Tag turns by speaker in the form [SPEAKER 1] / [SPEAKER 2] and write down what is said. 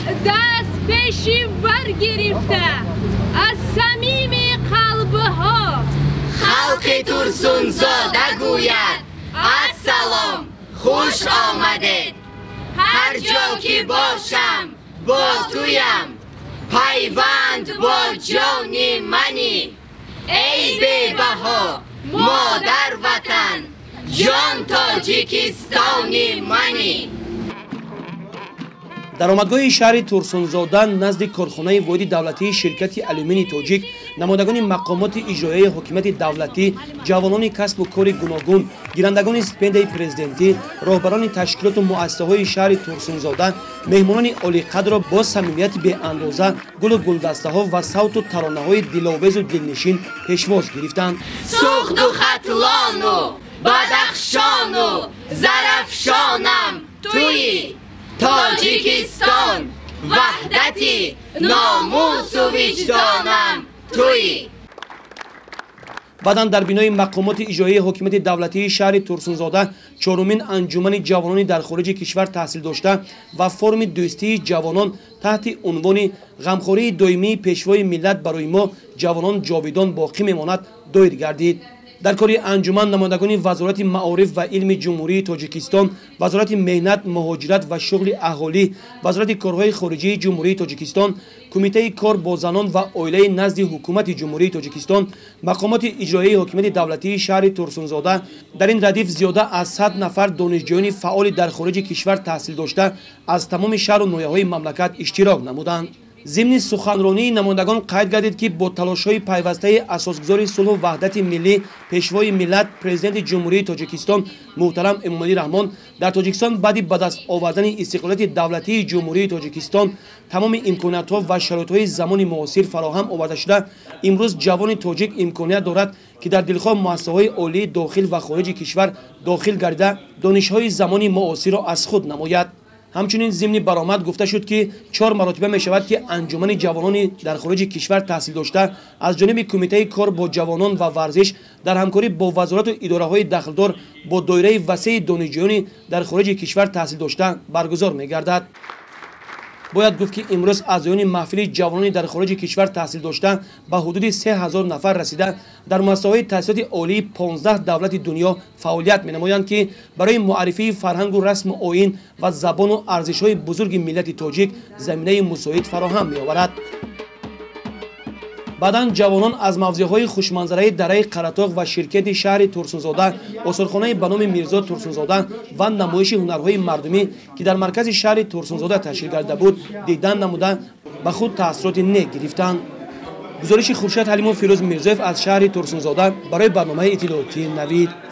[SPEAKER 1] دست پیشیم برگرفته از صمیم قلبها
[SPEAKER 2] خلق ترسونزاده گوید السلام خوش آمدید. هر جا که باشم با تویم، پیوند با جان منی. ای بی‌بها مادر وطن، جان تاجیکستانی منی.
[SPEAKER 3] درآمدگاه شهر ترسونزاده نزد کارخانه واحد دولتی شرکت آلومینی تاجیک، نمایندگان مقامات اجرایی حکومت دولتی، جوانان کسب و کار گوناگون، گیرندگان استیپندیای پرزیدنتی، راهبران تشکیلات و مؤسسه‌های شهر ترسونزاده، مهمانان عالی‌قدر را با صمیمیت بی‌اندازه گل و گلدسته‌ها و صوت و ترانه‌های دلآویز و دلنشین پیشواز گرفتند.
[SPEAKER 2] سوخت و ختلان و بدخشان و زرافشانم تویی. تاجیکستان وحدتی، ناموس و وجدانم تویی.
[SPEAKER 3] بعداً در بینای مقامات اجرایی حکومت دولتی شهر ترسونزاده چهارمین انجمن جوانان در خارج کشور تحصیل داشته و فرم دوستی جوانان تحت عنوان غمخوری دائمی پیشوای ملت برای ما جوانان جاویدان باقی میماند دایر گردید. در کار انجمن نمایندگان وزارت معارف و علم جمهوری تاجیکستان، وزارت مهنت، مهاجرت و شغل اهالی، وزارت کارهای خارجی جمهوری تاجیکستان، کمیته کار با زنان و عائله نزد حکومت جمهوری تاجیکستان، مقامات اجرایی حکومت دولتی شهر ترسونزاده در این ردیف زیاده از 100 نفر دانشجویان فعال در خارج کشور تحصیل داشته از تمام شهر و ناحیه‌های مملکت اشتراک نمودند. ضمن سخنرانی نمایندگان قید گردید که با تلاش‌های پیوسته اساسگذار صلح و وحدت ملی پیشوای ملت پرزیدنت جمهوری تاجیکستان محترم امامعلی رحمان در تاجیکستان بعد به دست آوردن استقلالیت دولتی جمهوری تاجیکستان تمام امکانات‌ها و شرایط‌های زمان معاصر فراهم آورده شده، امروز جوان تاجیک امکانیت دارد که در دلخواه مؤسسه‌های عالی داخل و خارج کشور داخل گردیده دانش‌های زمان معاصر را از خود نماید. همچنین ضمن برآمد گفته شد که 4 مرتبه می شود که انجمن جوانان در خارج کشور تحصیل داشته از جانب کمیته کار با جوانان و ورزش در همکاری با وزارت و اداره‌های دخلدار با دایره وسیع دانشجویان در خارج کشور تحصیل داشته برگزار می گردد. باید گفت که امروز اعضایان محفل جوانان در خارج کشور تحصیل داشته به حدود 3000 نفر رسیده در مؤسسه‌های تحصیلات عالی 15 دولت دنیا فعالیت می‌نمایند که برای معرفی فرهنگ و رسم آیین و زبان و ارزش‌های بزرگ ملت تاجیک زمینه مساعد فراهم می‌آورد. بعداً جوانان از موضع‌های خوشمنظره دره قره‌طاق و شرکت شهر ترسونزاده، آثارخانه به نام میرزا ترسونزاده و نمایش هنرهای مردمی که در مرکز شهر ترسونزاده تشکیل گردیده بود دیدن نموده به خود تأثیرات نیک گرفتند. گزارش خورشید حلیم و فیروز میرزایف از شهر ترسونزاده برای برنامه اطلاعاتی نوید.